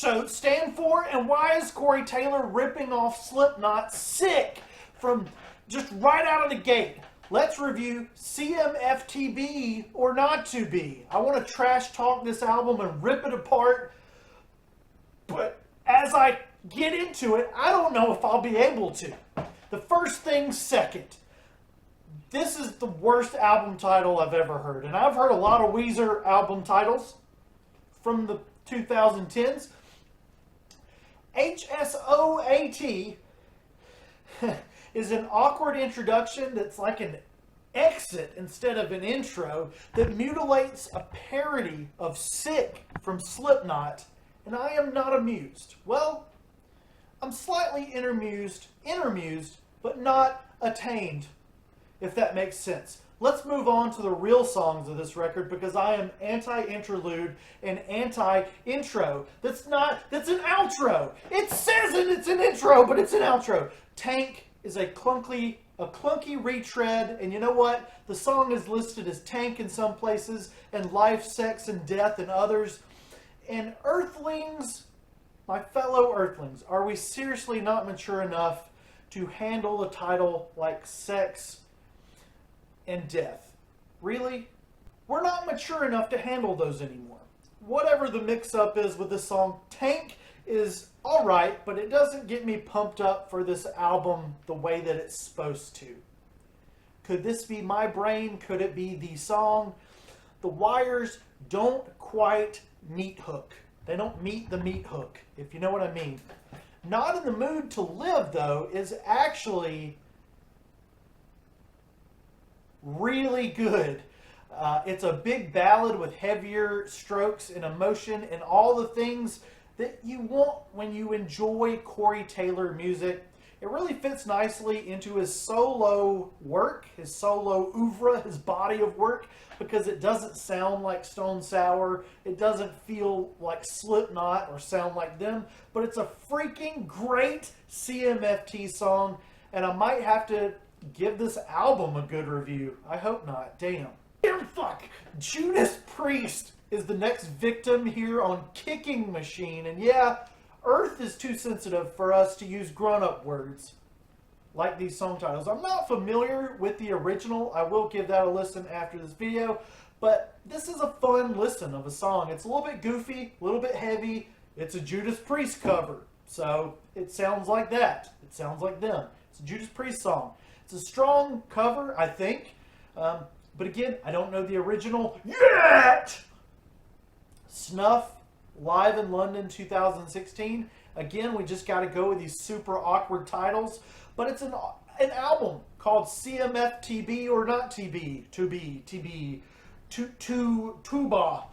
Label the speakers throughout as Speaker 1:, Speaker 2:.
Speaker 1: episodes stand for, and why is Corey Taylor ripping off Slipknot sick from just right out of the gate? Let's review CMF2B or Not To Be. I want to trash talk this album and rip it apart, but as I get into it, I don't know if I'll be able to. The first thing second. This is the worst album title I've ever heard. And I've heard a lot of Weezer album titles from the 2010s. HSOAT is an awkward introduction that's like an exit instead of an intro that mutilates a parody of Sick from Slipknot, and I am not amused. Well, I'm slightly intermused, but not attained, if that makes sense. Let's move on to the real songs of this record, because I am anti-interlude and anti-intro. That's an outro. It says it's an intro, but it's an outro. Tank is a clunky retread, and you know what? The song is listed as Tank in some places, and Life, Sex, and Death in others. And Earthlings, my fellow Earthlings, are we seriously not mature enough to handle a title like Sex and Death? Really? We're not mature enough to handle those anymore. Whatever the mix-up is with this song, Tank is alright, but it doesn't get me pumped up for this album the way that it's supposed to. Could this be my brain? Could it be the song? The wires don't quite meet hook. They don't meet the meat hook, if you know what I mean. Not in the Mood to Live, though, is actually really good. It's a big ballad with heavier strokes and emotion and all the things that you want when you enjoy Corey Taylor music. It really fits nicely into his solo work, his solo oeuvre, his body of work, because it doesn't sound like Stone Sour. It doesn't feel like Slipknot or sound like them, but it's a freaking great CMFT song, and I might have to give this album a good review. I hope not. Damn. Fuck. Judas Priest is the next victim here on Kicking Machine, and yeah, Earth is too sensitive for us to use grown-up words like these song titles. I'm not familiar with the original. I will give that a listen after this video, but this is a fun listen of a song. It's a little bit goofy, a little bit heavy. It's a Judas Priest cover, so it sounds like that. It sounds like them. It's a Judas Priest song. It's a strong cover, I think, but again, I don't know the original yet. Snuff, live in London 2016. Again, we just got to go with these super awkward titles, but it's an album called CMF2B or Not TB, Tuba.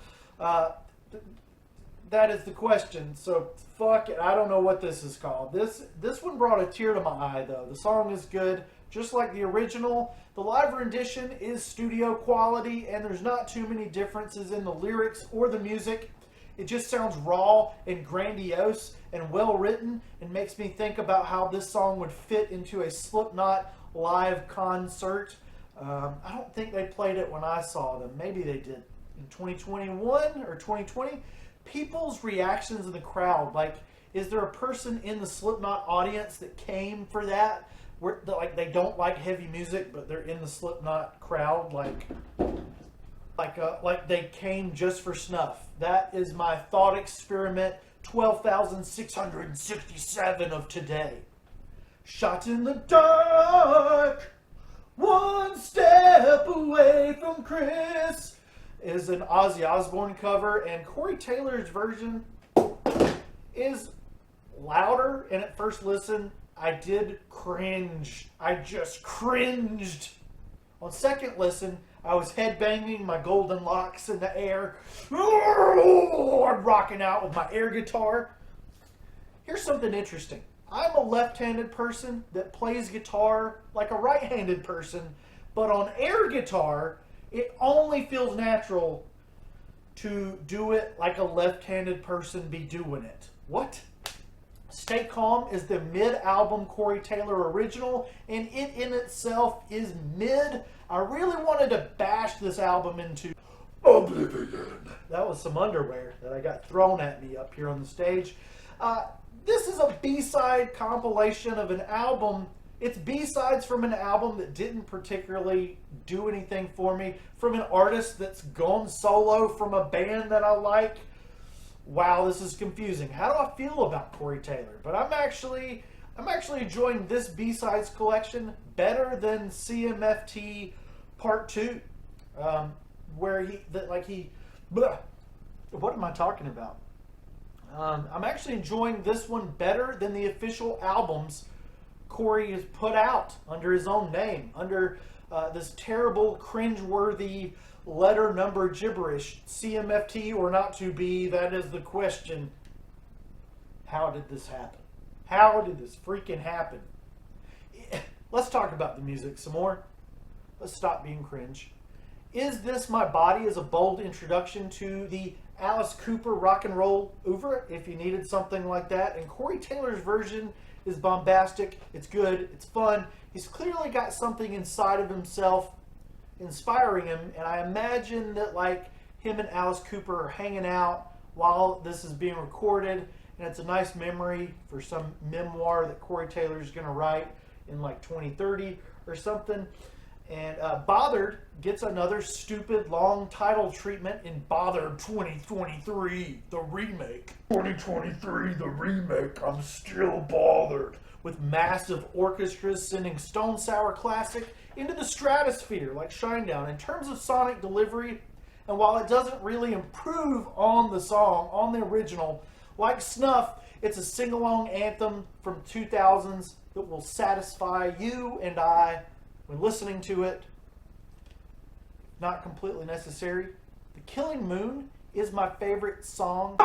Speaker 1: That is the question. So fuck it. I don't know what this is called. This one brought a tear to my eye, though. The song is good, just like the original. The live rendition is studio quality, and there's not too many differences in the lyrics or the music. It just sounds raw and grandiose and well written, and makes me think about how this song would fit into a Slipknot live concert. I don't think they played it when I saw them. Maybe they did in 2021 or 2020. People's reactions in the crowd, like, is there a person in the Slipknot audience that came for that? Where like they don't like heavy music, but they're in the Slipknot crowd, like they came just for Snuff. That is my thought experiment. 12,667 of today. Shot in the dark, one step away from Chris is an Ozzy Osbourne cover, and Corey Taylor's version is louder, and at first listen I did cringe. I just cringed. On second listen, I was headbanging my golden locks in the air. I'm rocking out with my air guitar. Here's something interesting. I'm a left-handed person that plays guitar like a right-handed person, but on air guitar, it only feels natural to do it like a left-handed person be doing it. What? Stay Calm is the mid-album Corey Taylor original, and it in itself is mid. I really wanted to bash this album into Oblivion. That was some underwear that I got thrown at me up here on the stage. This is a B-side compilation of an album. It's B-sides from an album that didn't particularly do anything for me, from an artist that's gone solo from a band that I like. Wow, this is confusing. How do I feel about Corey Taylor? But I'm actually enjoying this B-sides collection better than CMFT Part 2, where what am I talking about? I'm actually enjoying this one better than the official albums Corey has put out under his own name, under this terrible, cringeworthy letter number gibberish. CMFT or not to be, that is the question. How did this happen? How did this freaking happen? Let's talk about the music some more. Let's stop being cringe. Is This My Body is a bold introduction to the Alice Cooper rock and roll oeuvre, if you needed something like that. And Corey Taylor's version is bombastic. It's good. It's fun. He's clearly got something inside of himself inspiring him. And I imagine that like him and Alice Cooper are hanging out while this is being recorded. And it's a nice memory for some memoir that Corey Taylor is going to write in like 2030 or something. And Bothered gets another stupid long title treatment in Bothered 2023, the remake. 2023, the remake, I'm still bothered. With massive orchestras sending Stone Sour Classic into the stratosphere like Shinedown in terms of sonic delivery. And while it doesn't really improve on the song, on the original, like Snuff, it's a sing-along anthem from 2000s that will satisfy you and I when listening to it. Not completely necessary. The Killing Moon is my favorite song.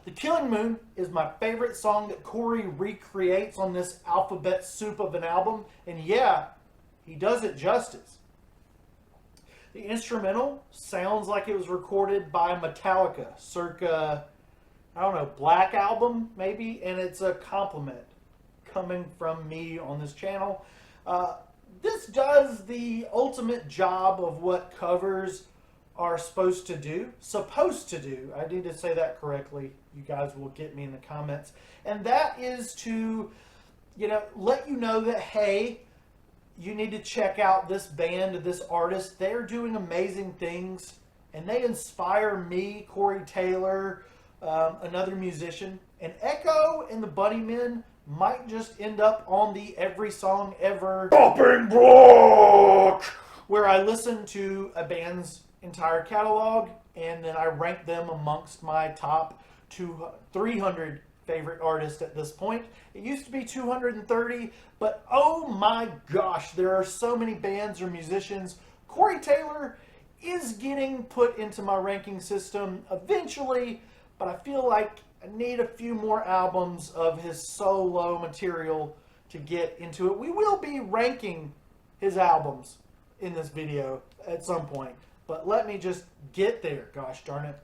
Speaker 1: The Killing Moon is my favorite song that Corey recreates on this alphabet soup of an album. And yeah, he does it justice. The instrumental sounds like it was recorded by Metallica, circa, I don't know, Black Album maybe, and it's a compliment coming from me on this channel. This does the ultimate job of what covers are supposed to do. I need to say that correctly. You guys will get me in the comments. And that is to, let you know that, hey, you need to check out this band, this artist. They're doing amazing things, and they inspire me, Corey Taylor, another musician. And Echo and the Bunnymen might just end up on the Every Song Ever chopping block, where I listen to a band's entire catalog and then I rank them amongst my top 300 favorite artists at this point. It used to be 230, but oh my gosh, there are so many bands or musicians. Corey Taylor is getting put into my ranking system eventually, but I feel like I need a few more albums of his solo material to get into it. We will be ranking his albums in this video at some point, but let me just get there, gosh darn it.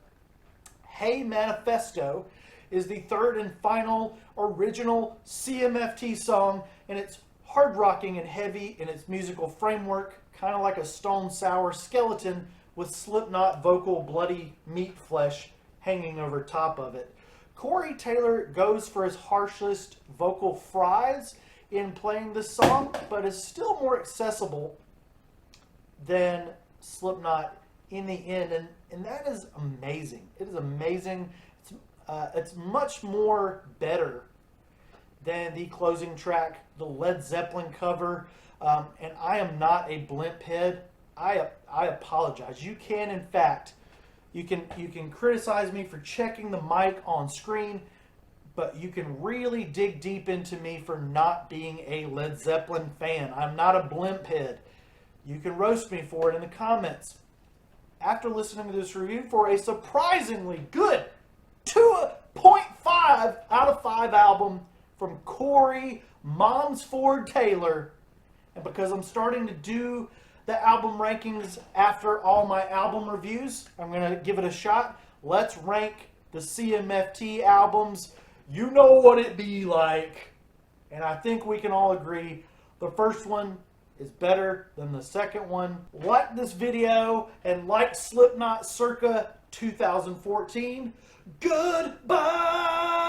Speaker 1: Hey Manifesto is the third and final original CMFT song, and it's hard rocking and heavy in its musical framework, kind of like a Stone Sour skeleton with Slipknot vocal bloody meat flesh hanging over top of it. Corey Taylor goes for his harshest vocal fries in playing this song, but is still more accessible than Slipknot in the end, and that is amazing. It is amazing. It's much more better than the closing track, the Led Zeppelin cover, and I am not a blimp head. I apologize. You can, in fact, you can criticize me for checking the mic on screen, but you can really dig deep into me for not being a Led Zeppelin fan. I'm not a blimp head. You can roast me for it in the comments. After listening to this review for a surprisingly good 2.5 out of 5 album from Corey Momsford Taylor, and because I'm starting to do the album rankings after all my album reviews, I'm going to give it a shot. Let's rank the CMFT albums. You know what it be like. And I think we can all agree the first one is better than the second one. Like this video and like Slipknot circa 2014. Goodbye!